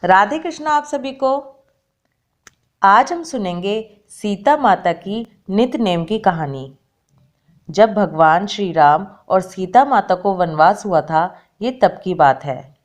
राधे कृष्णा आप सभी को। आज हम सुनेंगे सीता माता की नित नेम की कहानी। जब भगवान श्री राम और सीता माता को वनवास हुआ था, ये तब की बात है।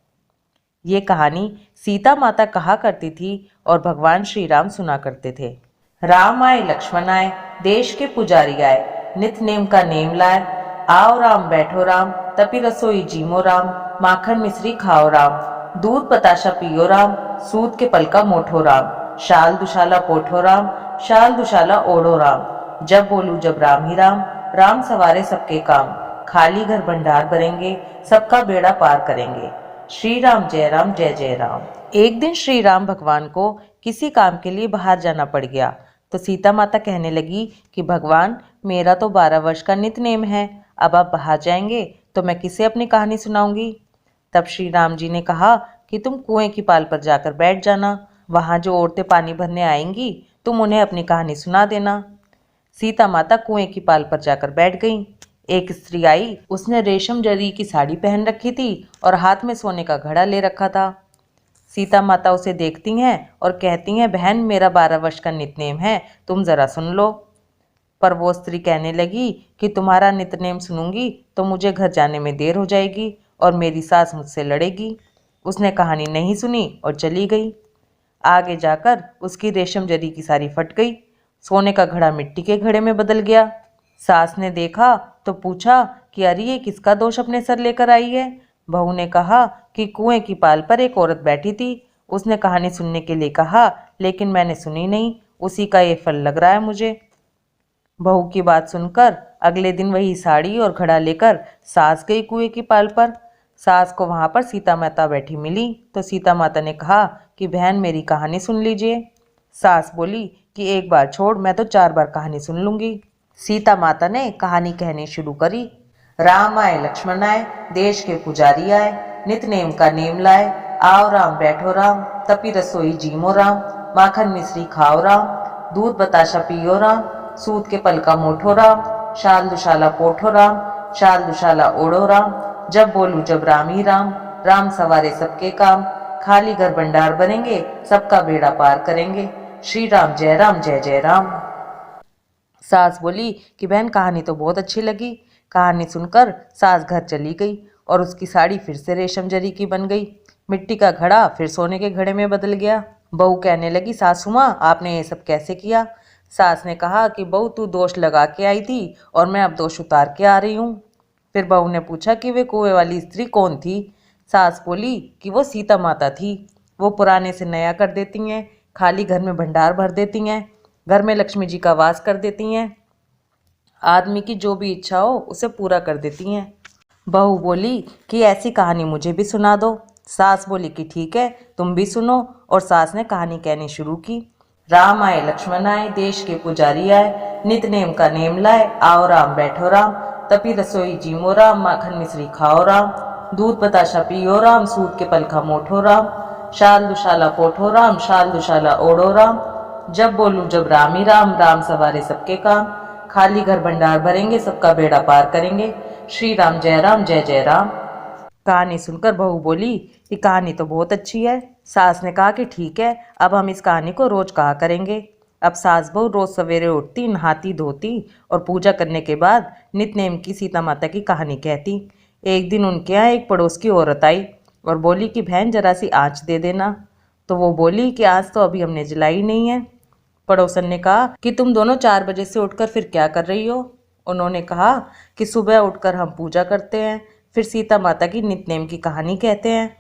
ये कहानी सीता माता कहा करती थी और भगवान श्री राम सुना करते थे। राम आए लक्ष्मण आए, देश के पुजारी आए, नित नेम का नेम लाए। आओ राम बैठो राम, तपी रसोई जीमो राम, माखन मिश्री खाओ राम, दूध बताशा पियो राम, सूत के पल का मोठो राम, शाल दुशाला पोठो राम, शाल दुशाला ओढ़ो राम। जब बोलू जब राम ही राम, राम सवारे सबके काम, खाली घर भंडार भरेंगे, सबका बेड़ा पार करेंगे। श्री राम जय जय राम। एक दिन श्री राम भगवान को किसी काम के लिए बाहर जाना पड़ गया, तो सीता माता कहने लगी कि भगवान, मेरा तो 12 वर्ष का नित नेम है, अब आप बाहर जाएंगे तो मैं किसे अपनी कहानी सुनाऊंगी। तब श्री राम जी ने कहा कि तुम कुएं की पाल पर जाकर बैठ जाना, वहां जो औरतें पानी भरने आएंगी तुम उन्हें अपनी कहानी सुना देना। सीता माता कुएं की पाल पर जाकर बैठ गईं। एक स्त्री आई, उसने रेशम जरी की साड़ी पहन रखी थी और हाथ में सोने का घड़ा ले रखा था। सीता माता उसे देखती हैं और कहती हैं, बहन मेरा 12 वर्ष का नितनेम है, तुम जरा सुन लो। पर वो स्त्री कहने लगी कि तुम्हारा नितनेम सुनूंगी तो मुझे घर जाने में देर हो जाएगी और मेरी सास मुझसे लड़ेगी। उसने कहानी नहीं सुनी और चली गई। आगे जाकर उसकी रेशम जरी की साड़ी फट गई, सोने का घड़ा मिट्टी के घड़े में बदल गया। सास ने देखा तो पूछा कि अरे ये किसका दोष अपने सर लेकर आई है। बहू ने कहा कि कुएं की पाल पर एक औरत बैठी थी, उसने कहानी सुनने के लिए कहा लेकिन मैंने सुनी नहीं, उसी का ये फल लग रहा है मुझे। बहू की बात सुनकर अगले दिन वही साड़ी और घड़ा लेकर सास गई कुएं की पाल पर। सास को वहां पर सीता माता बैठी मिली तो सीता माता ने कहा कि बहन मेरी कहानी सुन लीजिए। सास बोली कि एक बार छोड़, मैं तो 4 बार कहानी सुन लूंगी। सीता माता ने कहानी कहनी शुरू करी। राम आए लक्ष्मण आए, देश के पुजारी आए, नित नेम का नेम लाए। आओ राम बैठो राम, तपी रसोई जीमो राम, माखन मिश्री खाओ राम, दूध बताशा पियो राम, सूत के पल का मोठो राम, शाल दुशाला पोठो राम, शाल दुशाला ओढ़ो राम। जब बोलू जब राम ही राम, राम सवारे सबके काम, खाली घर भंडार बनेंगे, सबका बेड़ा पार करेंगे। श्री राम जय जय राम। सास बोली कि बहन कहानी तो बहुत अच्छी लगी। कहानी सुनकर सास घर चली गई और उसकी साड़ी फिर से रेशम जरी की बन गई, मिट्टी का घड़ा फिर सोने के घड़े में बदल गया। बहू कहने लगी, सासू माँ आपने ये सब कैसे किया। सास ने कहा कि बहू तू दोष लगा के आई थी और मैं अब दोष उतार के आ रही हूँ। फिर बहू ने पूछा कि वे कुएं वाली स्त्री कौन थी। सास बोली कि वो सीता माता थी, वो पुराने से नया कर देती हैं, खाली घर में भंडार भर देती हैं, घर में लक्ष्मी जी का वास कर देती हैं, आदमी की जो भी इच्छा हो उसे पूरा कर देती हैं। बहू बोली कि ऐसी कहानी मुझे भी सुना दो। सास बोली कि ठीक है, तुम भी सुनो, और सास ने कहानी कहनी शुरू की। राम आए लक्ष्मण आए, देश के पुजारी आए, नित नेम का नेम लाए। आओ राम बैठो राम, तपी रसोई जीमो राम, माखन मिश्री खाओ राम, दूध बताशा पियो राम, सूत के पल का मोठो राम, शाल दुशाला पोठो राम, शाल दुशाला ओढ़ो राम। जब बोलूं जब राम ही राम, राम सवारे सबके काम, खाली घर भंडार भरेंगे, सबका बेड़ा पार करेंगे। श्री राम जय जय राम। कहानी सुनकर बहू बोली कि कहानी तो बहुत अच्छी है। सास ने कहा कि ठीक है, अब हम इस कहानी को रोज कहा करेंगे। अब सास बहू रोज सवेरे उठती, नहाती धोती और पूजा करने के बाद नितनेम की सीता माता की कहानी कहती। एक दिन उनके यहाँ एक पड़ोस की औरत आई और बोली कि बहन जरा सी आँच दे देना। तो वो बोली कि आज तो अभी हमने जलाई नहीं है। पड़ोसन ने कहा कि तुम दोनों 4 बजे से उठकर फिर क्या कर रही हो। उन्होंने कहा कि सुबह उठकर हम पूजा करते हैं, फिर सीता माता की नितनेम की कहानी कहते हैं।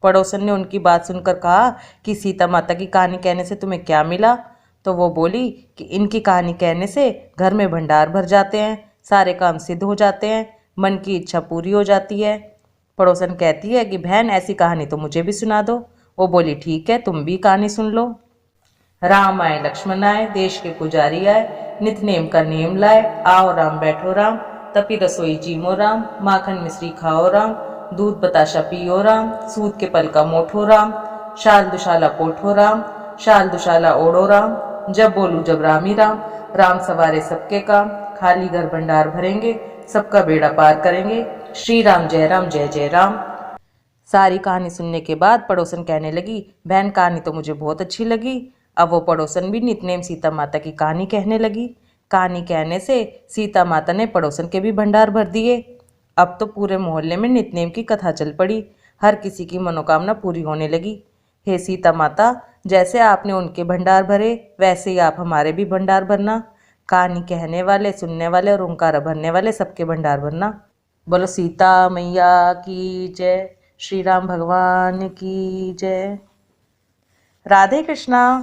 पड़ोसन ने उनकी बात सुनकर कहा कि सीता माता की कहानी कहने से तुम्हें क्या मिला। तो वो बोली कि इनकी कहानी कहने से घर में भंडार भर जाते हैं, सारे काम सिद्ध हो जाते हैं, मन की इच्छा पूरी हो जाती है। पड़ोसन कहती है कि बहन ऐसी कहानी तो मुझे भी सुना दो। वो बोली ठीक है, तुम भी कहानी सुन लो। राम आए लक्ष्मण आए, देश के पुजारी आए, नित नेम का नेम लाए। आओ राम बैठो राम, तपी रसोई जीमो राम, माखन मिश्री खाओ राम, दूध बताशा पियो राम, सूत के पल का मोठो राम, शाल दुशाला पोठो राम, शाल दुशाला ओढ़ो राम। जब बोलू जब राम ही राम, राम सवारे सबके काम, खाली घर भंडार भरेंगे, सबका बेड़ा पार करेंगे। श्री राम जय जय राम। सारी कहानी सुनने के बाद पड़ोसन कहने लगी, बहन कहानी तो मुझे बहुत अच्छी लगी। अब वो पड़ोसन भी नितनेम सीता माता की कहानी कहने लगी। कहानी कहने से सीता माता ने पड़ोसन के भी भंडार भर दिए। अब तो पूरे मोहल्ले में नितनेम की कथा चल पड़ी। हर किसी की मनोकामना पूरी होने लगी। हे सीता माता, जैसे आपने उनके भंडार भरे वैसे ही आप हमारे भी भंडार भरना। कहानी कहने वाले, सुनने वाले और ओंकार भरने वाले सबके भंडार भरना। बोलो सीता मैया की जय, श्री राम भगवान की जय। राधे कृष्णा।